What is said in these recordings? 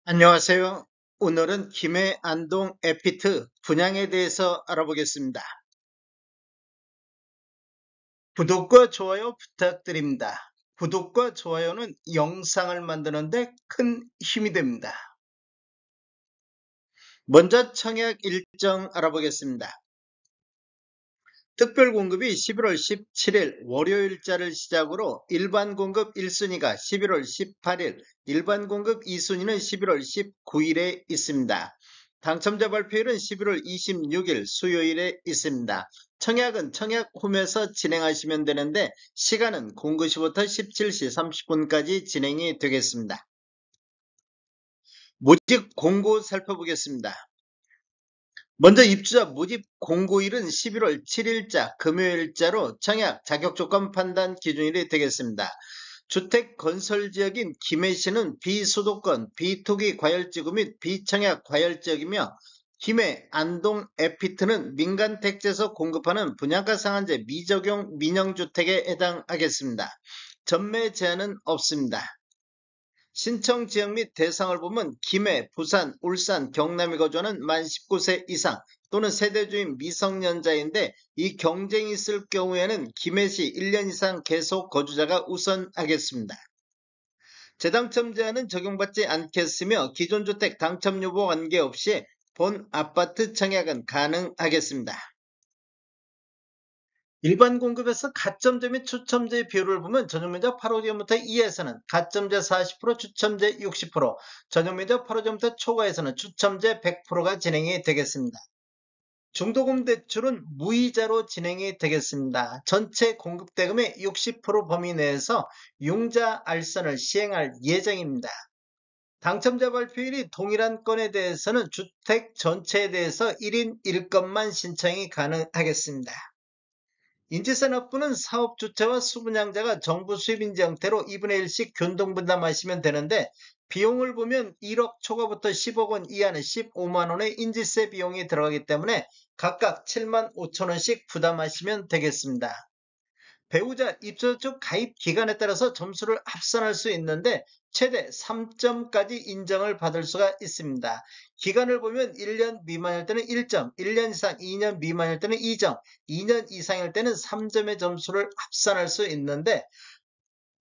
안녕하세요. 오늘은 김해 안동 에피트 분양에 대해서 알아보겠습니다. 구독과 좋아요 부탁드립니다. 구독과 좋아요는 영상을 만드는데 큰 힘이 됩니다. 먼저 청약 일정 알아보겠습니다. 특별 공급이 11월 17일 월요일자를 시작으로 일반 공급 1순위가 11월 18일, 일반 공급 2순위는 11월 19일에 있습니다. 당첨자 발표일은 11월 26일 수요일에 있습니다. 청약은 청약홈에서 진행하시면 되는데 시간은 09시부터 17시 30분까지 진행이 되겠습니다. 모집 공고 살펴보겠습니다. 먼저 입주자 모집 공고일은 11월 7일자 금요일자로 청약 자격조건 판단 기준일이 되겠습니다. 주택 건설 지역인 김해시는 비수도권, 비토기 과열지구 및 비청약 과열지역이며 김해, 안동, 에피트는 민간 택지에서 공급하는 분양가 상한제 미적용 민영주택에 해당하겠습니다. 전매 제한은 없습니다. 신청 지역 및 대상을 보면 김해, 부산, 울산, 경남에 거주하는 만 19세 이상 또는 세대주인 미성년자인데 이 경쟁이 있을 경우에는 김해시 1년 이상 계속 거주자가 우선하겠습니다. 재당첨 제한은 적용받지 않겠으며 기존 주택 당첨 여부 관계없이 본 아파트 청약은 가능하겠습니다. 일반 공급에서 가점제 및 추첨제 비율을 보면 전용면적 8호점부터 2에서는 가점제 40%, 추첨제 60%, 전용면적 8호점부터 초과에서는 추첨제 100%가 진행이 되겠습니다. 중도금 대출은 무이자로 진행이 되겠습니다. 전체 공급대금의 60% 범위 내에서 융자 알선을 시행할 예정입니다. 당첨자 발표일이 동일한 건에 대해서는 주택 전체에 대해서 1인 1건만 신청이 가능하겠습니다. 인지산업부는 사업 주체와 수분양자가 정부 수입인지 형태로 2분의 1씩 균등분담하시면 되는데 비용을 보면 1억 초과부터 10억 원 이하는 15만 원의 인지세 비용이 들어가기 때문에 각각 7만 5천 원씩 부담하시면 되겠습니다. 배우자 입소 중 가입 기간에 따라서 점수를 합산할 수 있는데 최대 3점까지 인정을 받을 수가 있습니다. 기간을 보면 1년 미만일 때는 1점, 1년 이상 2년 미만일 때는 2점, 2년 이상일 때는 3점의 점수를 합산할 수 있는데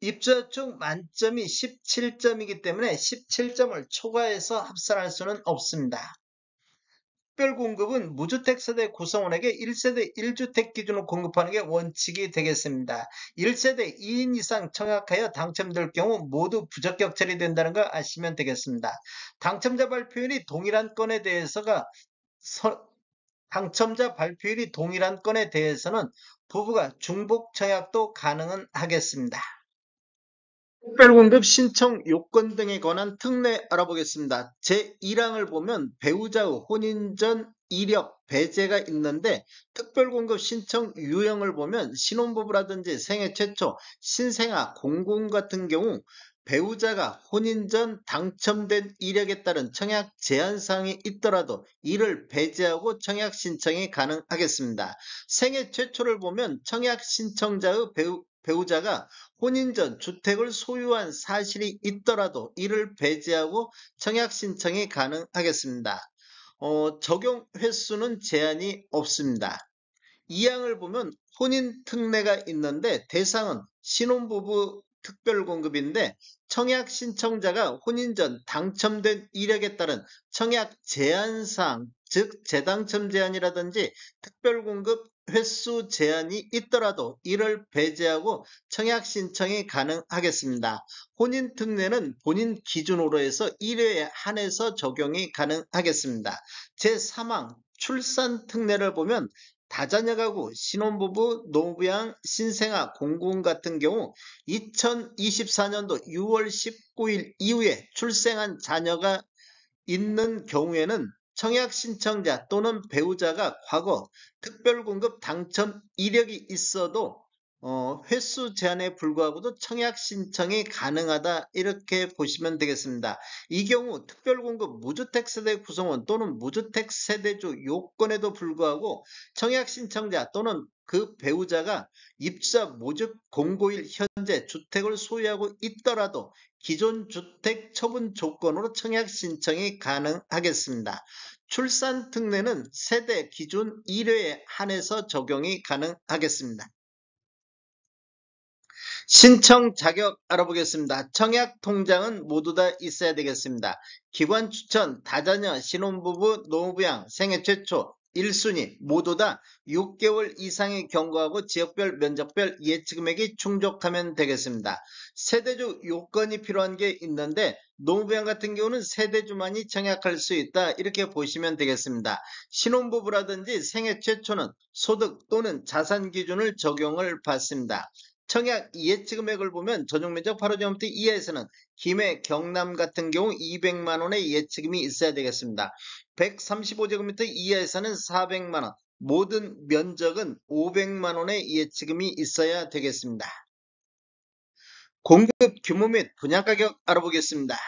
입주자 중 만점이 17점이기 때문에 17점을 초과해서 합산할 수는 없습니다. 특별공급은 무주택 세대 구성원에게 1세대 1주택 기준으로 공급하는 게 원칙이 되겠습니다. 1세대 2인 이상 청약하여 당첨될 경우 모두 부적격 처리된다는 거 아시면 되겠습니다. 당첨자 발표율이 동일한 건에 대해서가 당첨자 발표율이 동일한 건에 대해서는 부부가 중복 청약도 가능은 하겠습니다. 특별공급 신청 요건 등에 관한 특례 알아보겠습니다. 제1항을 보면 배우자의 혼인 전 이력 배제가 있는데 특별공급 신청 유형을 보면 신혼부부라든지 생애 최초 신생아 공공 같은 경우 배우자가 혼인 전 당첨된 이력에 따른 청약 제한사항이 있더라도 이를 배제하고 청약 신청이 가능하겠습니다. 생애 최초를 보면 청약 신청자의 배우자가 혼인 전 주택을 소유한 사실이 있더라도 이를 배제하고 청약 신청이 가능하겠습니다. 적용 횟수는 제한이 없습니다. 2항을 보면 혼인 특례가 있는데 대상은 신혼부부 특별공급인데 청약 신청자가 혼인 전 당첨된 이력에 따른 청약 제한사항, 즉 재당첨 제한이라든지 특별공급 횟수 제한이 있더라도 이를 배제하고 청약 신청이 가능하겠습니다. 혼인 특례는 본인 기준으로 해서 1회에 한해서 적용이 가능하겠습니다. 제3항 출산 특례를 보면 다자녀 가구, 신혼부부, 노부양, 신생아, 공공 같은 경우 2024년도 6월 19일 이후에 출생한 자녀가 있는 경우에는 청약 신청자 또는 배우자가 과거 특별공급 당첨 이력이 있어도 횟수 제한에 불구하고도 청약 신청이 가능하다 이렇게 보시면 되겠습니다. 이 경우 특별공급 무주택 세대 구성원 또는 무주택 세대주 요건에도 불구하고 청약 신청자 또는 그 배우자가 입주자 모집 공고일 현재 주택을 소유하고 있더라도 기존 주택 처분 조건으로 청약 신청이 가능하겠습니다. 출산 특례는 세대 기준 1회에 한해서 적용이 가능하겠습니다. 신청 자격 알아보겠습니다. 청약 통장은 모두 다 있어야 되겠습니다. 기관 추천, 다자녀, 신혼부부, 노부양, 생애 최초, 1순위 모두 다 6개월 이상의 경과하고 지역별 면적별 예치금액이 충족하면 되겠습니다. 세대주 요건이 필요한 게 있는데 노부양 같은 경우는 세대주만이 청약할 수 있다 이렇게 보시면 되겠습니다. 신혼부부라든지 생애 최초는 소득 또는 자산 기준을 적용을 받습니다. 청약 예치금액을 보면 전용면적 8호제곱미터 이하에서는 김해, 경남 같은 경우 200만원의 예치금이 있어야 되겠습니다. 135제곱미터 이하에서는 400만원, 모든 면적은 500만원의 예치금이 있어야 되겠습니다. 공급 규모 및 분양가격 알아보겠습니다.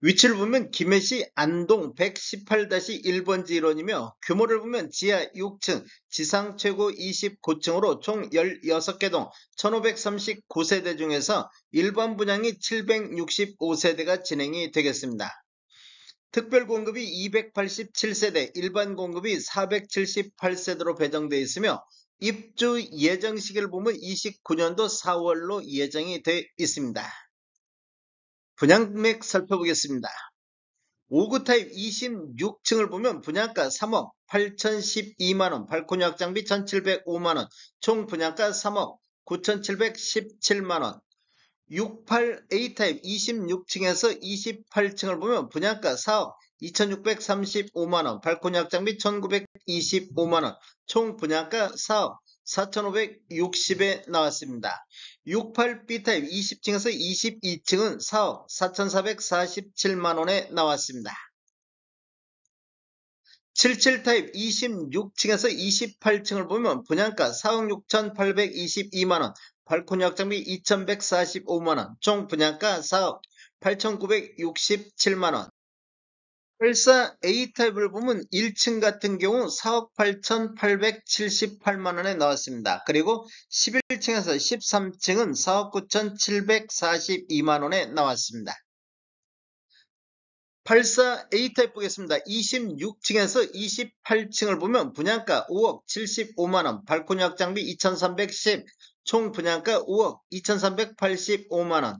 위치를 보면 김해시 안동 118-1번지 일원이며 규모를 보면 지하 6층, 지상 최고 29층으로 총 16개 동 1539세대 중에서 일반 분양이 765세대가 진행이 되겠습니다. 특별 공급이 287세대, 일반 공급이 478세대로 배정되어 있으며 입주 예정 시기를 보면 29년도 4월로 예정이 되어 있습니다. 분양금액 살펴보겠습니다. 5구 타입 26층을 보면 분양가 3억 8012만원, 발코니 확장비 1705만원, 총 분양가 3억 9717만원. 68A 타입 26층에서 28층을 보면 분양가 4억 2635만원, 발코니 확장비 1925만원, 총 분양가 4억 4560에 나왔습니다. 68B 타입 20층에서 22층은 4억 4447만원에 나왔습니다. 77 타입 26층에서 28층을 보면 분양가 4억 6822만원, 발코니 확장비 2145만원, 총 분양가 4억 8967만원. 84A 타입을 보면 1층 같은 경우 4억 8878만원에 나왔습니다. 그리고 11층에서 13층은 4억 9742만원에 나왔습니다. 84A 타입 보겠습니다. 26층에서 28층을 보면 분양가 5억 75만원, 발코니 확장비 2310, 총 분양가 5억 2385만원.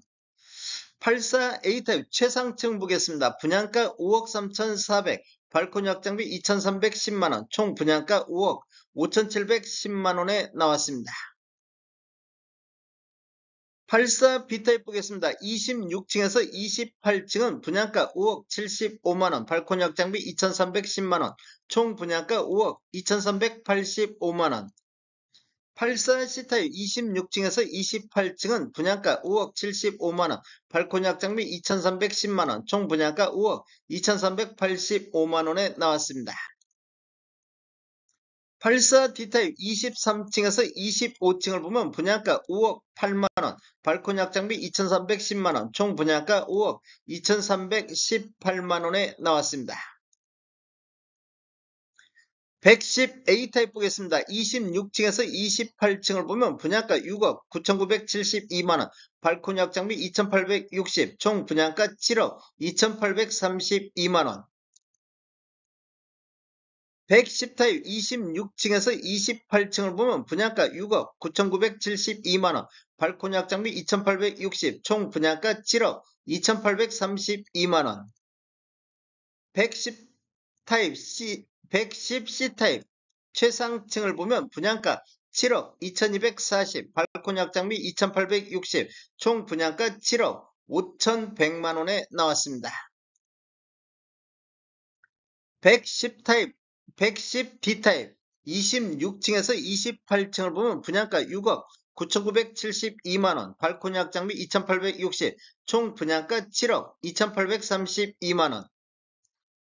84A 타입 최상층 보겠습니다. 분양가 5억 3400, 발코니 확장비 2310만원, 총 분양가 5억 5710만원에 나왔습니다. 84B 타입 보겠습니다. 26층에서 28층은 분양가 5억 75만원, 발코니 확장비 2310만원, 총 분양가 5억 2385만원. 84C 타입 26층에서 28층은 분양가 5억 75만원, 발코니 확장비 2310만원, 총 분양가 5억 2385만원에 나왔습니다. 84D 타입 23층에서 25층을 보면 분양가 5억 8만원, 발코니 확장비 2310만원, 총 분양가 5억 2318만원에 나왔습니다. 110A 타입 보겠습니다. 26층에서 28층을 보면 분양가 6억 9972만원, 발코니 확장비 2860, 총 분양가 7억 2832만원. 110 타입 26층에서 28층을 보면 분양가 6억 9972만원, 발코니 확장비 2860, 총 분양가 7억 2832만원. 110 타입 C 타입 최상층을 보면 분양가 7억 2240, 발코니 확장비 2860, 총 분양가 7억 5100만원에 나왔습니다. 110 타입 110D 타입 26층에서 28층을 보면 분양가 6억 9972만원, 발코니 확장비 2860, 총 분양가 7억 2832만원.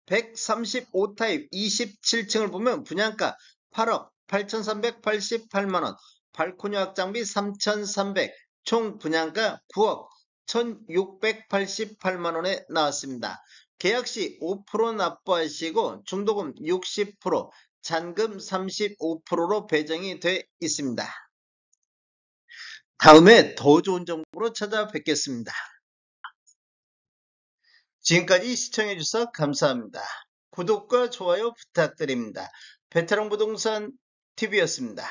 135 타입 27층을 보면 분양가 8억 8388만원, 발코니 확장비 3300, 총 분양가 9억 1688만원에 나왔습니다. 계약시 5% 납부하시고 중도금 60%, 잔금 35%로 배정이 돼 있습니다. 다음에 더 좋은 정보로 찾아뵙겠습니다. 지금까지 시청해주셔서 감사합니다. 구독과 좋아요 부탁드립니다. 베테랑 부동산 TV였습니다.